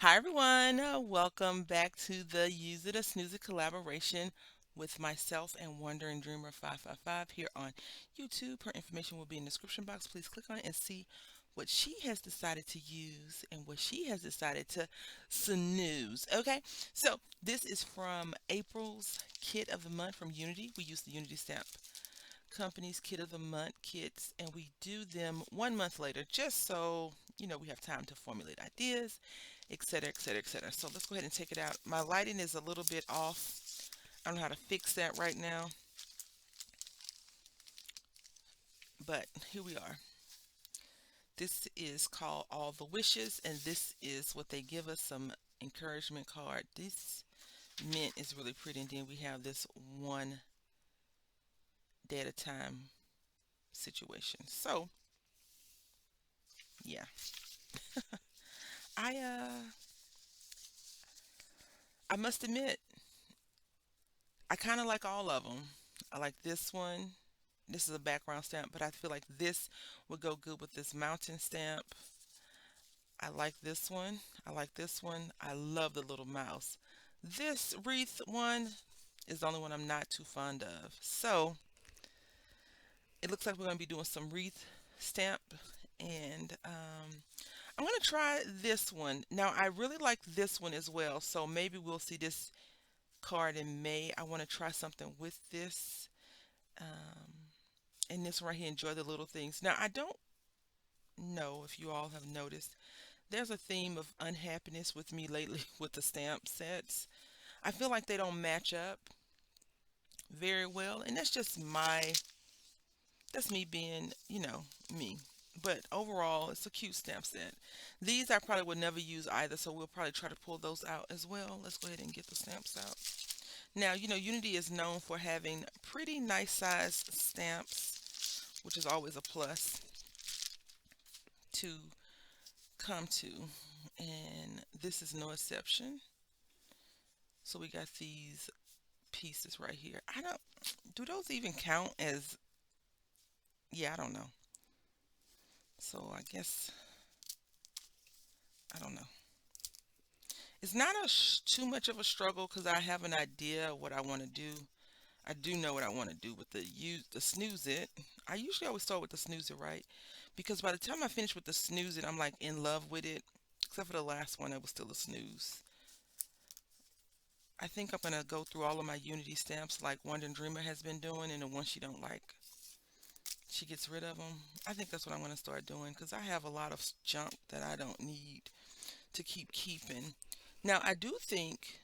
Hi everyone, welcome back to the Use It or Snooze It collaboration with myself and Wandering Dreamer 555 here on YouTube. Her information will be in the description box. Please click on it and see what she has decided to use and what she has decided to snooze. Okay, so this is from April's Kit of the Month from Unity. We use the Unity Stamp Company's Kit of the Month kits, and we do them 1 month later just so we have time to formulate ideas, etc., etc., etc. So let's go ahead and take it out. My lighting is a little bit off. I don't know how to fix that right now, but here we are. This is called All the Wishes, and this is what they give us, some encouragement card. This mint is really pretty, and then we have this one day at a time situation. So yeah, I uh I must admit, I kind of like all of them. I like this one. This is a background stamp, but I feel like this would go good with this mountain stamp. I like this one. I like this one. I love the little mouse. This wreath one is the only one I'm not too fond of. So it looks like we're going to be doing some wreath stamp, and I'm going to try this one. Now, I really like this one as well, so maybe we'll see this card in May. I want to try something with this. And this right here, enjoy the little things. Now, I don't know if you all have noticed, there's a theme of unhappiness with me lately with the stamp sets. I feel like they don't match up very well, and that's me being, me. But overall, it's a cute stamp set. These I probably would never use either, so we'll probably try to pull those out as well. Let's go ahead and get the stamps out. Now, Unity is known for having pretty nice size stamps, which is always a plus to come to. And this is no exception. So we got these pieces right here. Do those even count as, yeah, I don't know. So I guess, I don't know. It's not too much of a struggle because I have an idea of what I want to do. I do know what I want to do with the snooze it. I usually always start with the snooze it, right? Because by the time I finish with the snooze it, I'm like in love with it. Except for the last one, it was still a snooze. I think I'm gonna go through all of my Unity stamps like Wandering Dreamer has been doing, and the ones she don't like, she gets rid of them. I think that's what I'm gonna start doing because I have a lot of junk that I don't need to keep keeping. Now I do think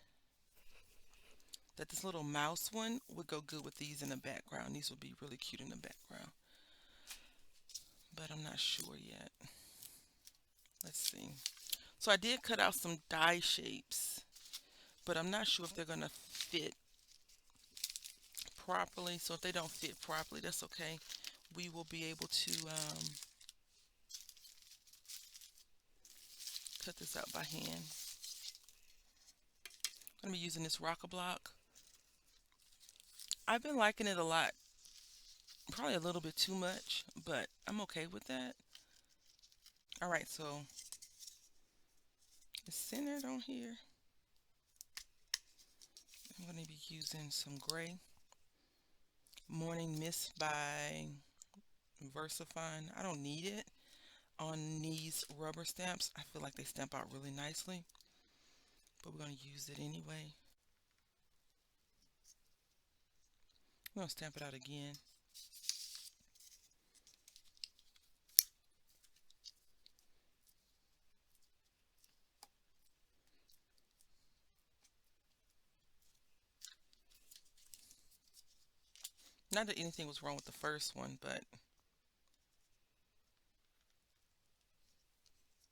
that this little mouse one would go good with these in the background. These would be really cute in the background, but I'm not sure yet. Let's see. So I did cut out some die shapes, but I'm not sure if they're gonna fit properly. So if they don't fit properly, that's okay. We will be able to cut this out by hand. I'm going to be using this rocker block. I've been liking it a lot. Probably a little bit too much, but I'm okay with that. Alright, so it's centered on here. I'm going to be using some gray. Morning Mist by Versafine. I don't need it on these rubber stamps. I feel like they stamp out really nicely, but we're going to use it anyway. I'm going to stamp it out again. Not that anything was wrong with the first one, but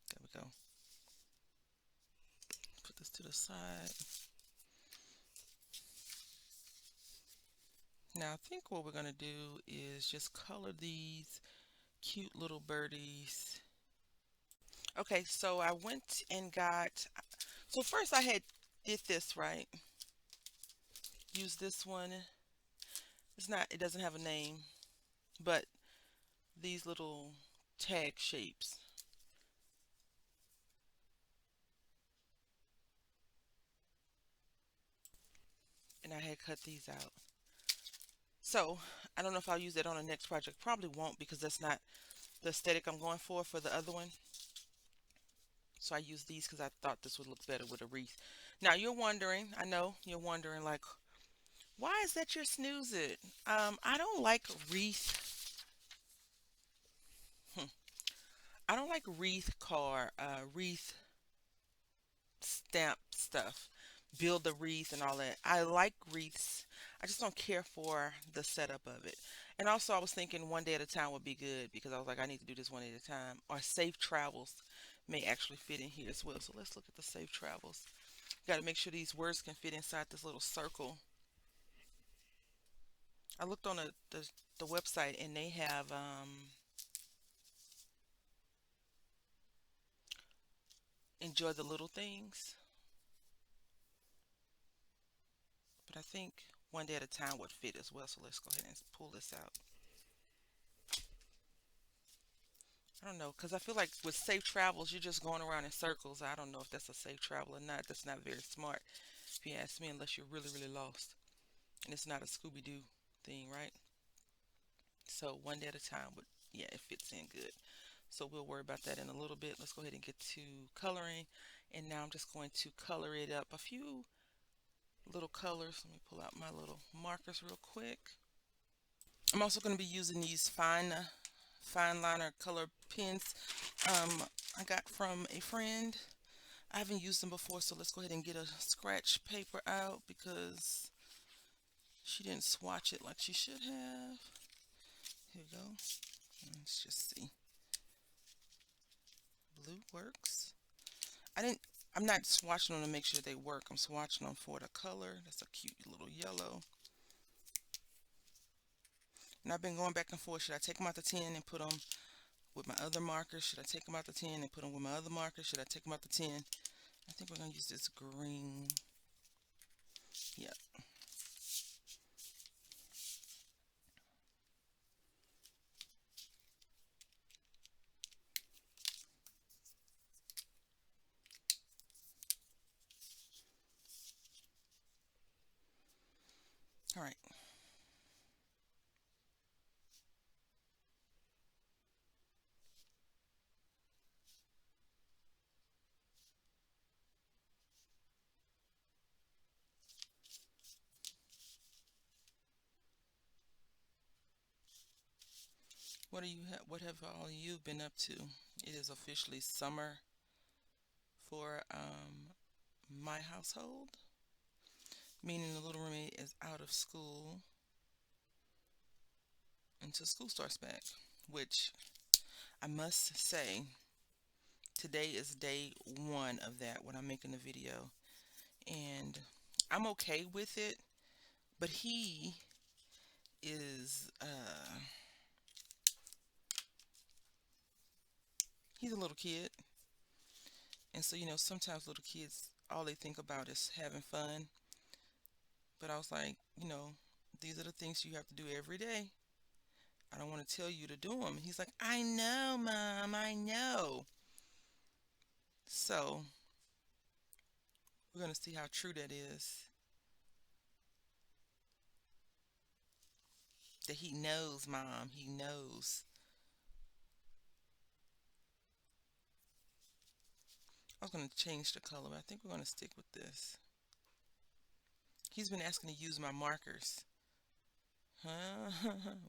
there we go. Put this to the side. Now I think what we're going to do is just color these cute little birdies. Okay, so I went and so first I had did this right. Use this one. It doesn't have a name, but these little tag shapes. and I had cut these out. So I don't know if I'll use that on the next project. Probably won't because that's not the aesthetic I'm going for the other one. So I used these because I thought this would look better with a wreath. Now you're wondering, I know you're wondering, like, why is that your snooze it? I don't like wreath. Hmm. I don't like wreath stamp stuff. Build the wreath and all that. I like wreaths. I just don't care for the setup of it. And also, I was thinking one day at a time would be good because I was like, I need to do this one day at a time. Or safe travels may actually fit in here as well. So let's look at the safe travels. Got to make sure these words can fit inside this little circle. I looked on the website and they have enjoy the little things, but I think one day at a time would fit as well. So let's go ahead and pull this out. I don't know, because I feel like with safe travels, you're just going around in circles. I don't know if that's a safe travel or not. That's not very smart, if you ask me, unless you're really, really lost. And it's not a Scooby Doo thing, right? So one day at a time would, yeah, it fits in good. So we'll worry about that in a little bit. Let's go ahead and get to coloring. And now I'm just going to color it up. A few little colors. Let me pull out my little markers real quick. I'm also going to be using these fine liner color pens I got from a friend. I haven't used them before, so let's go ahead and get a scratch paper out because she didn't swatch it like she should have. Here we go. Let's just see. Blue works. I didn't. I'm not swatching them to make sure they work. I'm swatching them for the color. That's a cute little yellow. And I've been going back and forth. Should I take them out the tin and put them with my other markers? Should I take them out the tin and put them with my other markers? Should I take them out the tin? I think we're going to use this green. Yeah. All right. What have all you been up to? It is officially summer for my household, meaning the little mermaid is out of school until school starts back, which I must say today is day one of that when I'm making the video, and I'm okay with it, but is he's a little kid, and so sometimes little kids all they think about is having fun. But I was like, these are the things you have to do every day. I don't want to tell you to do them. He's like, I know, Mom, I know. So we're going to see how true that is. That he knows, Mom. He knows. I was going to change the color, but I think we're going to stick with this. He's been asking to use my markers. Huh?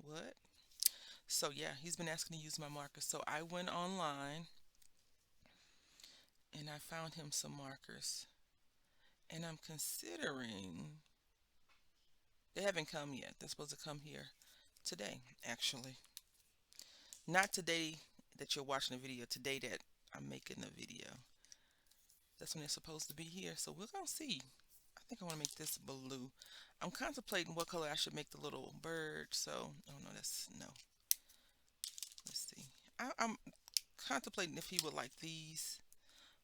What? So yeah, he's been asking to use my markers. So I went online and I found him some markers. And I'm considering, they haven't come yet. They're supposed to come here today, actually. Not today that you're watching the video, today that I'm making the video. That's when they're supposed to be here. So we're going to see. I think I want to make this blue. I'm contemplating what color I should make the little bird. So, oh no, that's no. Let's see. I'm contemplating if he would like these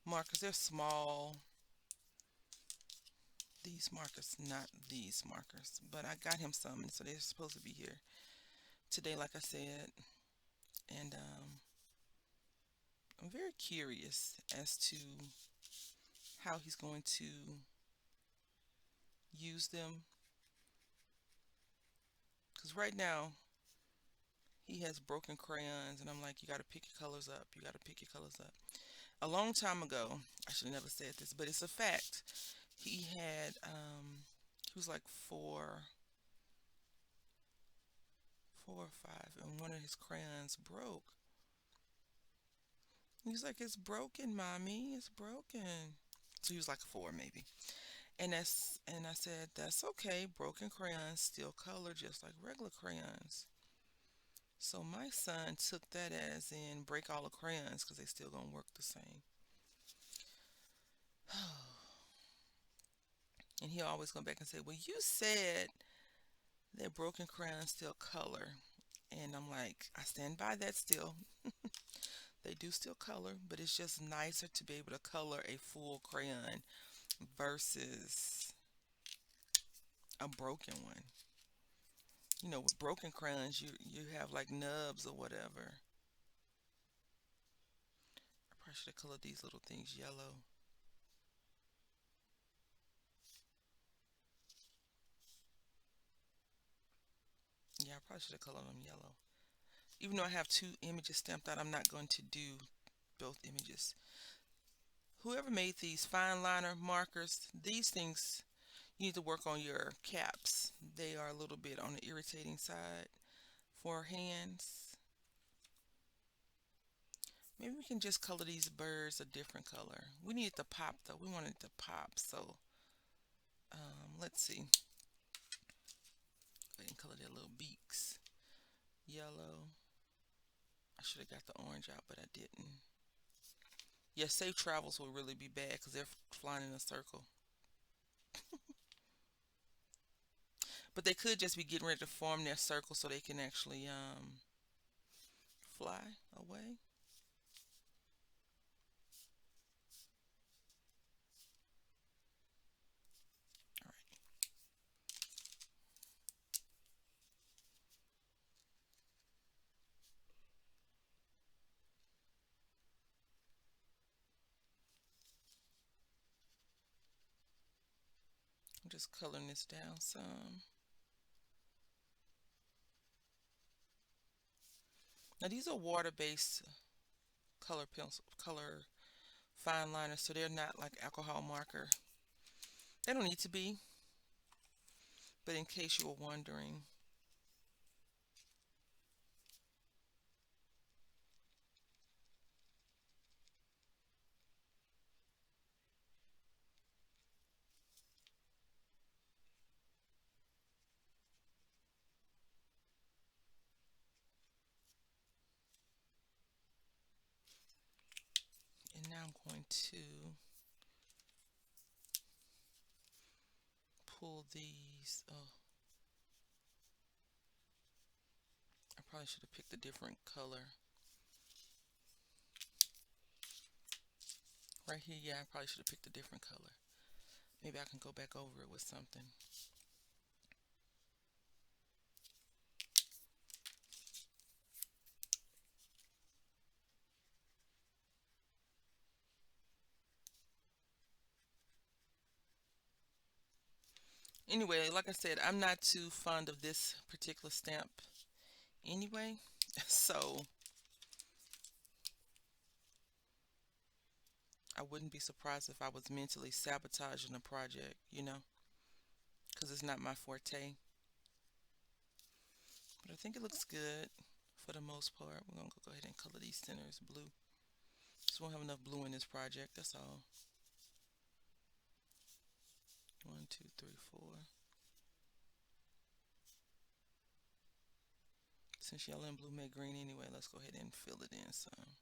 markers. They're small. These markers, not these markers. But I got him some, and so they're supposed to be here today, like I said. And I'm very curious as to how he's going to use them. Because right now, he has broken crayons, and I'm like, you got to pick your colors up. You got to pick your colors up. A long time ago, I should have never said this, but it's a fact. He had, he was like four or five, and one of his crayons broke. He's like, it's broken, mommy. It's broken. So he was like four, maybe. And I said, that's okay. Broken crayons still color just like regular crayons. So my son took that as in break all the crayons because they still gonna work the same. And he always come back and say, well, you said that broken crayons still color. And I'm like, I stand by that still. They do still color, but it's just nicer to be able to color a full crayon versus a broken one. With broken crayons, you have like nubs or whatever. I probably should have colored these little things yellow. Yeah, I probably should have colored them yellow. Even though I have two images stamped out, I'm not going to do both images. Whoever made these fine liner markers, these things, you need to work on your caps. They are a little bit on the irritating side for hands. Maybe we can just color these birds a different color. We need it to pop though. We want it to pop. So let's see. Go ahead and color their little beaks. Yellow. I should have got the orange out, but I didn't. Yeah, safe travels will really be bad because they're flying in a circle. But they could just be getting ready to form their circle so they can actually fly away. All right, I'm just coloring this down some. Now these are water-based color pencil, color fine liners, so they're not like alcohol marker. They don't need to be, but in case you were wondering. And now I'm going to pull these. Oh, I probably should have picked a different color. Right here, yeah, I probably should have picked a different color. Maybe I can go back over it with something. Anyway, like I said, I'm not too fond of this particular stamp anyway. So I wouldn't be surprised if I was mentally sabotaging the project, because it's not my forte. But I think it looks good for the most part. We're going to go ahead and color these centers blue. Just won't have enough blue in this project, that's all. 1, 2, 3, 4. Since yellow and blue make green anyway, let's go ahead and fill it in some.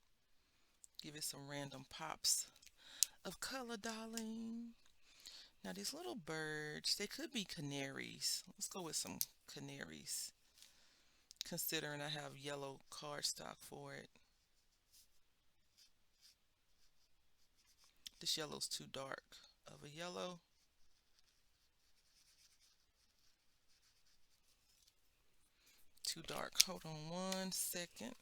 Give it some random pops of color, darling. Now these little birds, they could be canaries. Let's go with some canaries. Considering I have yellow cardstock for it. This yellow's too dark of a yellow. Too dark. Hold on 1 second.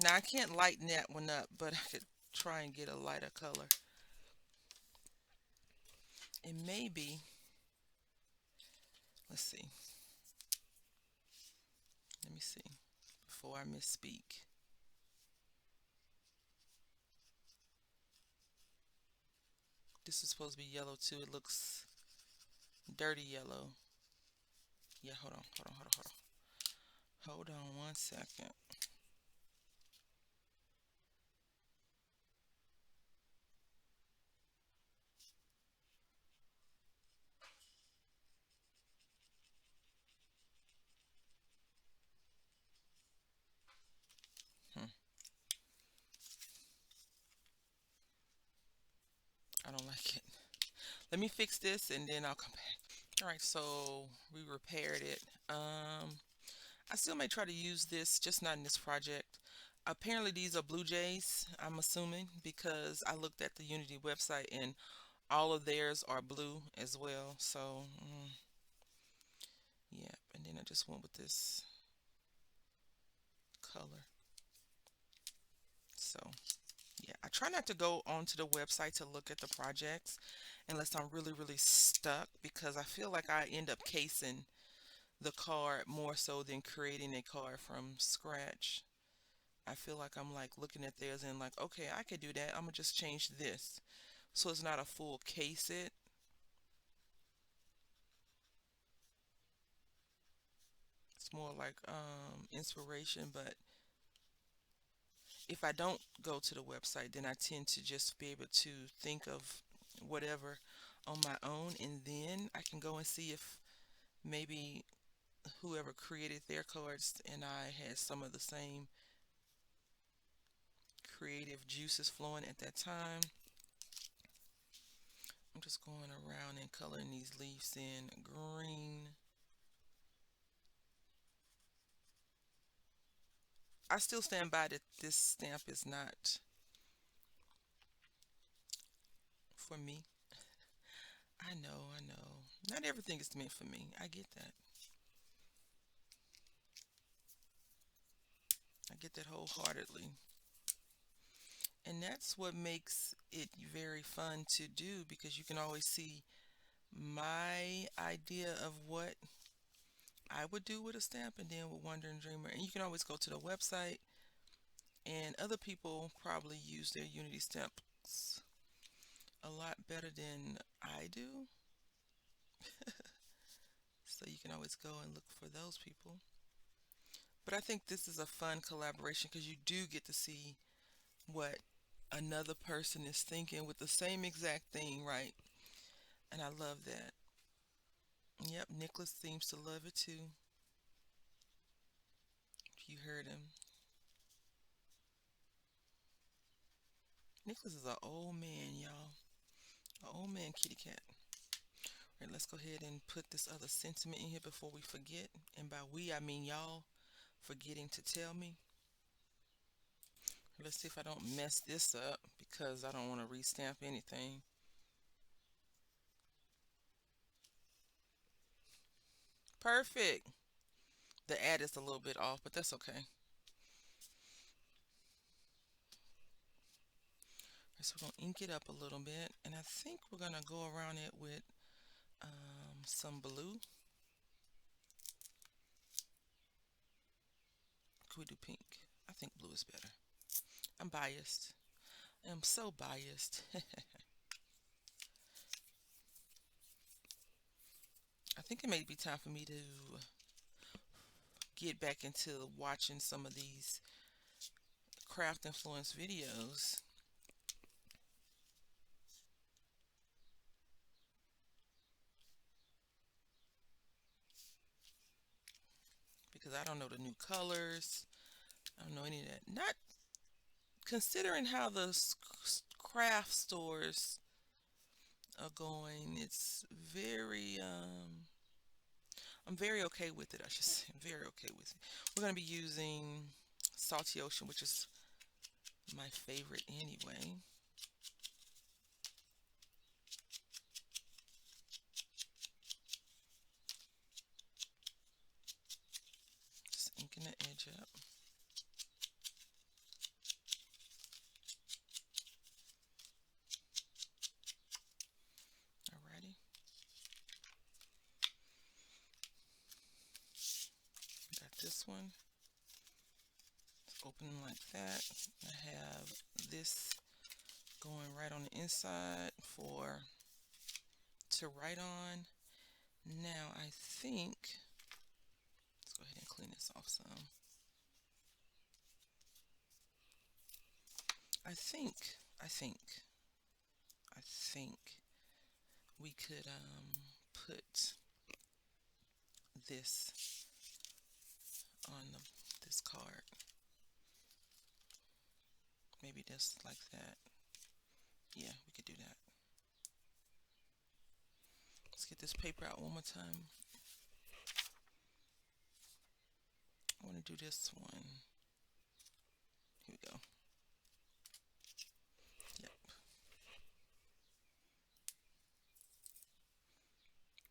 Now I can't lighten that one up, but I could try and get a lighter color. And maybe, let's see. Let me see before I misspeak. This is supposed to be yellow too. It looks dirty yellow. Yeah, hold on, hold on, hold on, hold on. Hold on 1 second. Hmm. I don't like it. Let me fix this and then I'll come back. All right, so we repaired it. I still may try to use this, just not in this project. Apparently these are Blue Jays, I'm assuming, because I looked at the Unity website and all of theirs are blue as well. So, yeah, and then I just went with this color. So, yeah, I try not to go onto the website to look at the projects unless I'm really, really stuck because I feel like I end up casing the card more so than creating a card from scratch. I feel like I'm like looking at theirs and like, okay, I could do that. I'm gonna just change this. So it's not a full case it. It's more like inspiration, but if I don't go to the website, then I tend to just be able to think of whatever on my own and then I can go and see if maybe whoever created their cards and I had some of the same creative juices flowing at that time. I'm just going around and coloring these leaves in green. I still stand by that this stamp is not for me. I know, I know. Not everything is meant for me. I get that. I get that wholeheartedly. And that's what makes it very fun to do because you can always see my idea of what I would do with a stamp and then with Wandering Dreamer. And you can always go to the website and other people probably use their Unity stamps a lot better than I do. So you can always go and look for those people. But I think this is a fun collaboration because you do get to see what another person is thinking with the same exact thing, right? And I love that. Yep, Nicholas seems to love it too. You heard him. Nicholas is an old man, y'all. An old man kitty cat. All right, let's go ahead and put this other sentiment in here before we forget. And by we, I mean y'all forgetting to tell me. Let's see if I don't mess this up because I don't want to restamp anything. Perfect. The ad is a little bit off, but that's okay. So we're gonna ink it up a little bit, and I think we're gonna go around it with some blue. Could we do pink? I think blue is better. I'm biased. I'm so biased. I think it may be time for me to get back into watching some of these craft influence videos because I don't know the new colors. I don't know any of that. Not considering how the craft stores are going. It's very I'm very okay with it, I should say. I'm very okay with it. We're going to be using Salty Ocean, which is my favorite anyway. Just inking the edge up. Alrighty. Got this one. open like that. I have this going right on the inside for to write on. Now I think, let's go ahead and clean this off some. I think, I think, I think we could put this on this card. Maybe just like that. Yeah, we could do that. Let's get this paper out one more time. I want to do this one. Here we go. Yep.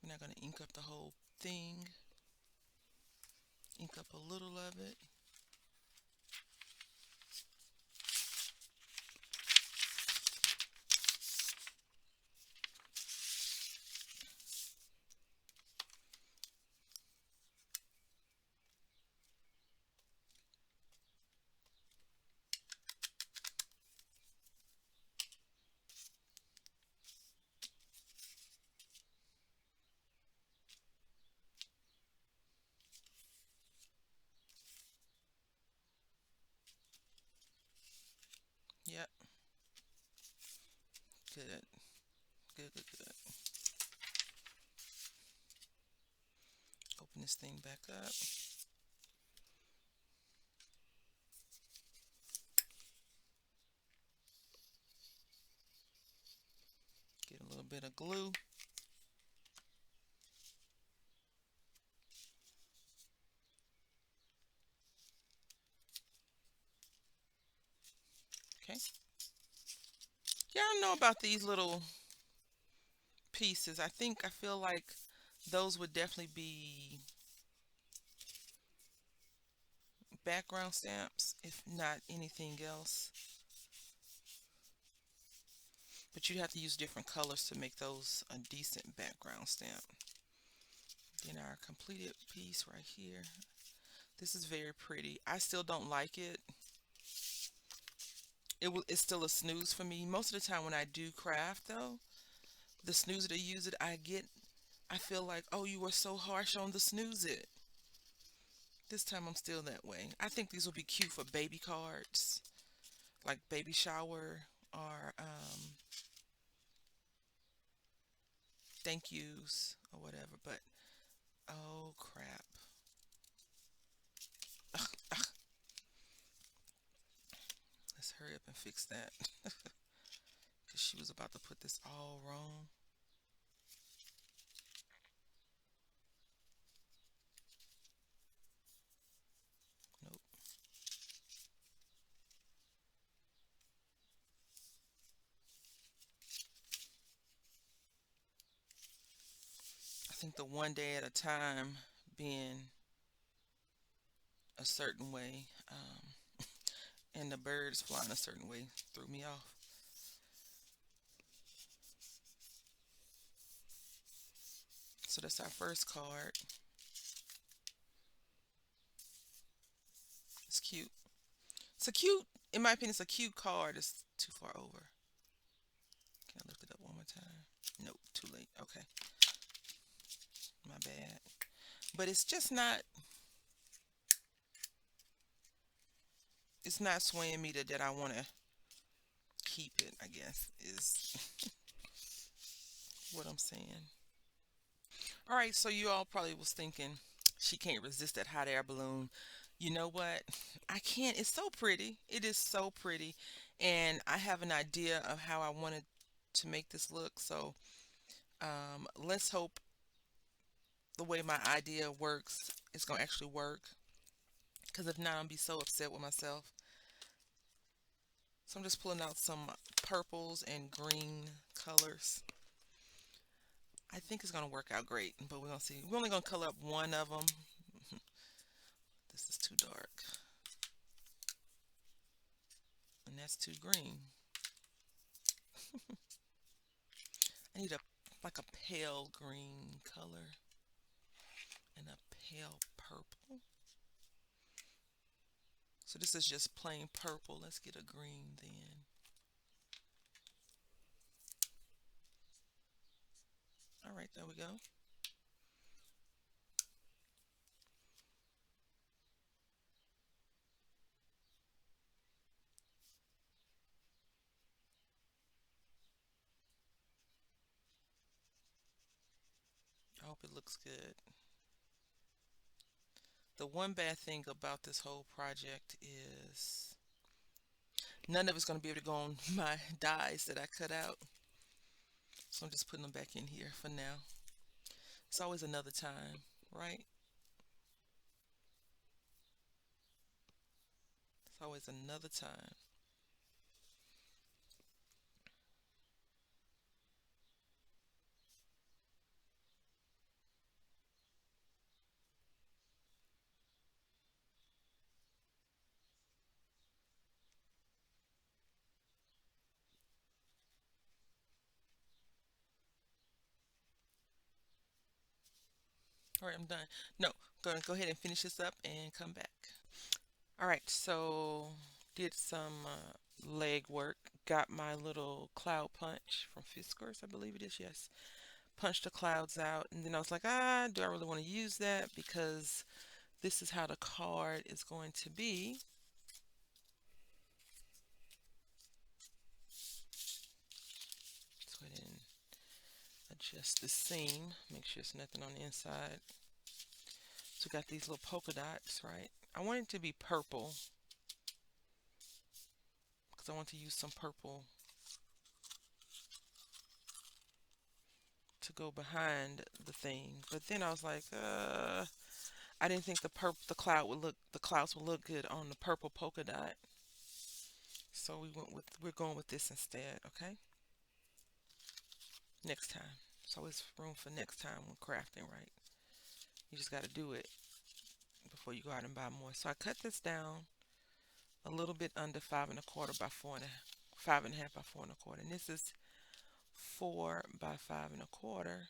We're not going to ink up the whole thing. Ink up a little of it. Yep. Good. Good, good, good. Open this thing back up. Get a little bit of glue. Okay. Yeah, I don't know about these little pieces. I feel like those would definitely be background stamps, if not anything else. But you'd have to use different colors to make those a decent background stamp. Then our completed piece right here. This is very pretty. I still don't like it. It's still a snooze for me. Most of the time when I do craft though, the snooze that I use it, I feel like, oh, you were so harsh on the snooze it. This time I'm still that way. I think these will be cute for baby cards, like baby shower or thank yous or whatever. But oh crap. Let's hurry up and fix that. Because she was about to put this all wrong. Nope. I think the one day at a time being a certain way and the birds flying a certain way threw me off. So that's our first card. It's cute. It's a cute, in my opinion, it's a cute card. It's too far over. Can I lift it up one more time? Nope, too late. Okay. My bad. But it's not swaying me that I want to keep it, I guess, is what I'm saying. All right, so you all probably was thinking, she can't resist that hot air balloon. You know what? I can't. It's so pretty. It is so pretty. And I have an idea of how I wanted to make this look. So let's hope the way my idea works is going to actually work. Because if not, I'm going to be so upset with myself. So I'm just pulling out some purples and green colors. I think it's going to work out great, but we're going to see. We're only going to color up one of them. This is too dark. And that's too green. I need like a pale green color and a pale purple. So this is just plain purple. Let's get a green then. All right, there we go. I hope it looks good. The one bad thing about this whole project is none of it's going to be able to go on my dies that I cut out. So I'm just putting them back in here for now. It's always another time, right? It's always another time. All right, I'm done. No, go ahead and finish this up and come back. All right, so did some leg work. Got my little cloud punch from Fiskars, I believe it is. Yes, punched the clouds out, and then I was like, do I really want to use that? Because this is how the card is going to be. Let's go ahead and adjust the seam. Make sure there's nothing on the inside. So we got these little polka dots, right? I want it to be purple because I want to use some purple to go behind the thing. But then I was like, I didn't think the clouds would look good on the purple polka dot. So we're going with this instead, okay? Next time. There's always room for next time when crafting, right? You just got to do it before you go out and buy more. So I cut this down a little bit under 5 1/4 by 5 1/2 by 4 1/4. And this is 4 by 5 1/4.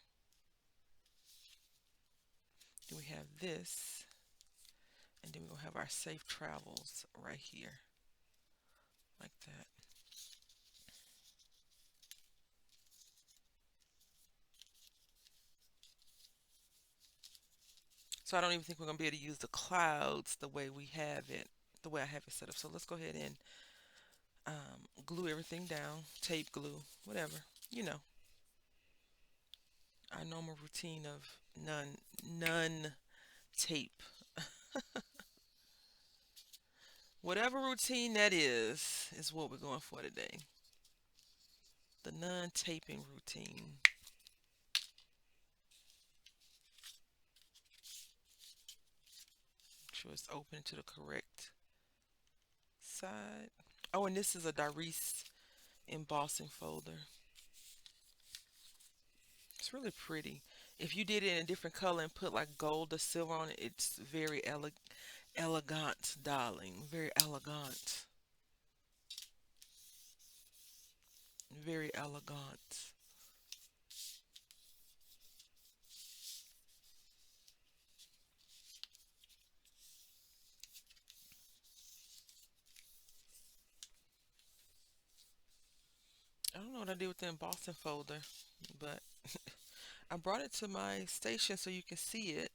Then we have this, and then we're gonna have our safe travels right here, like that. So I don't even think we're gonna be able to use the clouds the way I have it set up. So let's go ahead and glue everything down, tape, glue, whatever, you know, our normal routine of none tape. Whatever routine that is what we're going for today. The non-taping routine. Make sure it's open to the correct side. Oh, and this is a Darice embossing folder. It's really pretty. If you did it in a different color and put like gold or silver on it, it's very elegant, darling. Very elegant. Very elegant. I don't know what I did with the embossing folder, but I brought it to my station so you can see it.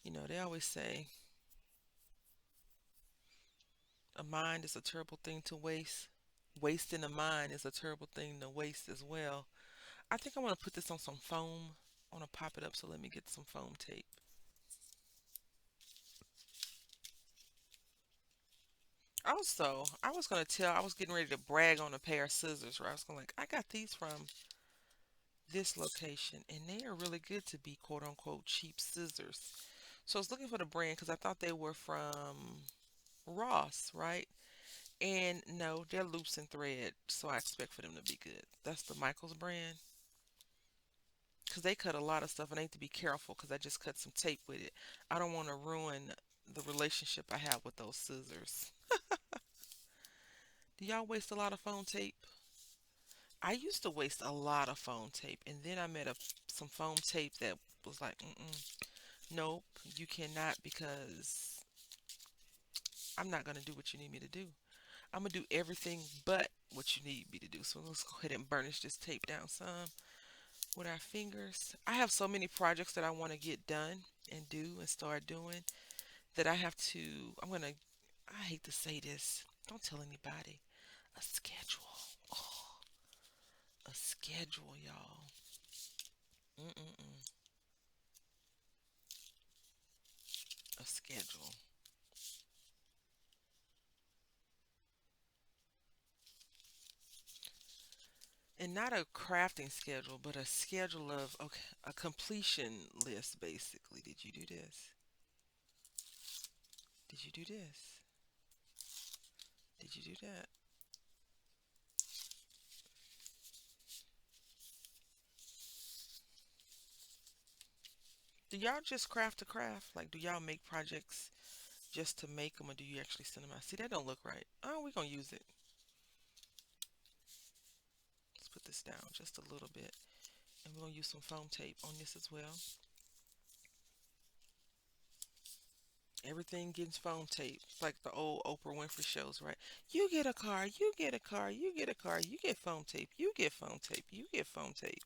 You know, they always say a mind is a terrible thing to waste. Wasting a mind is a terrible thing to waste as well. I think I want to put this on some foam. I want to pop it up, so let me get some foam tape. Also, I was getting ready to brag on a pair of scissors where I was going like, I got these from this location and they are really good to be quote unquote cheap scissors. So I was looking for the brand because I thought they were from Ross, right? And no, they're loops and thread, so I expect for them to be good. That's the Michaels brand because they cut a lot of stuff and I need to be careful because I just cut some tape with it. I don't want to ruin the relationship I have with those scissors. Do y'all waste a lot of foam tape? I used to waste a lot of foam tape, and then I met some foam tape that was like, mm-mm. Nope, you cannot because I'm not going to do what you need me to do. I'm going to do everything but what you need me to do. So let's go ahead and burnish this tape down some with our fingers. I have so many projects that I want to get done and do and start doing that I have to, I'm going to, I hate to say this, don't tell anybody, a schedule. Oh, a schedule, y'all. Mm-mm-mm. A schedule. And not a crafting schedule, but a schedule of, okay, a completion list, basically. Did you do this? Did you do this? Did you do that? Do y'all just craft to craft? Like, do y'all make projects just to make them, or do you actually send them out? See, that don't look right. Oh, we're gonna use it. Let's put this down just a little bit, and we're gonna use some foam tape on this as well. Everything gets foam tape. It's like the old Oprah Winfrey shows, right? You get a car, you get a car, you get a car, you get foam tape, you get foam tape, you get foam tape.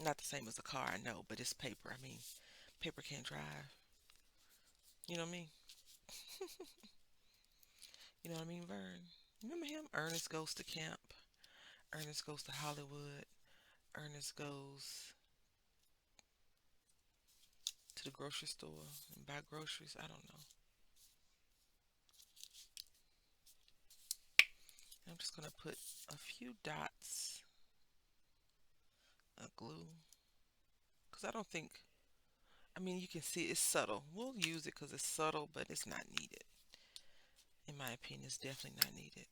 Not the same as a car, I know, but it's paper. I mean, paper can't drive. You know what I mean? You know what I mean, Vern? Remember him? Ernest goes to camp. Ernest goes to Hollywood. Ernest goes to the grocery store and buy groceries. I don't know. I'm just gonna put a few dots of glue because I don't think. I mean, you can see it's subtle. We'll use it because it's subtle, but it's not needed. In my opinion, it's definitely not needed.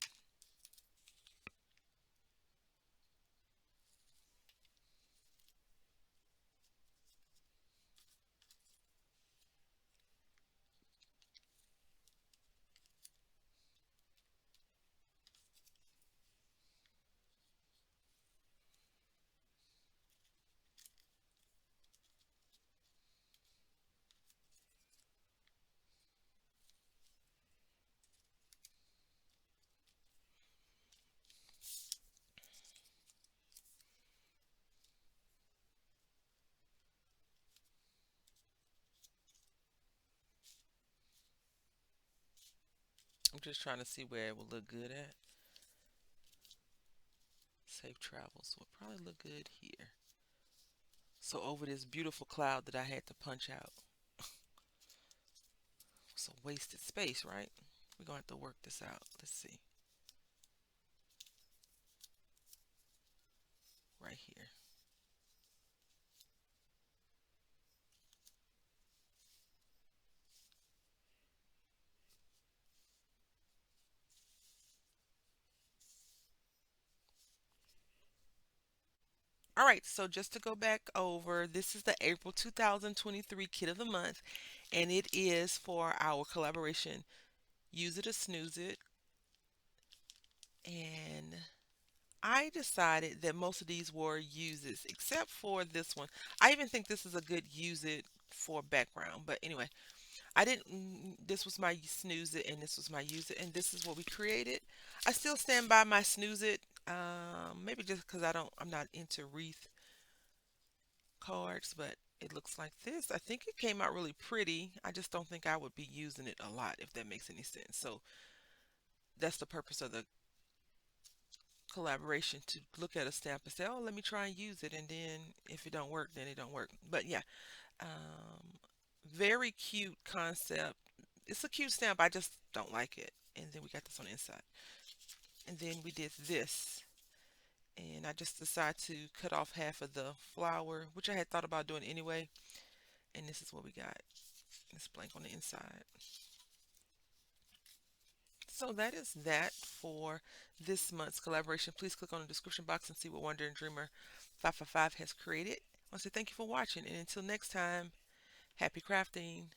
I'm just trying to see where it will look good at. Safe travels will probably look good here. So over this beautiful cloud that I had to punch out. It's a wasted space, right? We're gonna have to work this out. Let's see. Right here. All right, so just to go back over, this is the April 2023 Kit of the Month, and it is for our collaboration Use It or Snooze It. And I decided that most of these were uses, except for this one. I even think this is a good use it for background. But anyway, I didn't. This was my snooze it, and this was my use it, and this is what we created. I still stand by my snooze it. Maybe just because I'm not into wreath cards, but it looks like this. I think it came out really pretty. I just don't think I would be using it a lot, if that makes any sense. So that's the purpose of the collaboration, to look at a stamp and say, oh, let me try and use it. And then if it don't work, then it don't work. But yeah, um, very cute concept. It's a cute stamp. I just don't like it. And then we got this on the inside. And then we did this. And I just decided to cut off half of the flower, which I had thought about doing anyway. And this is what we got. It's blank on the inside. So that is that for this month's collaboration. Please click on the description box and see what Wonder and Dreamer 555 has created. I want to say thank you for watching, and until next time, happy crafting.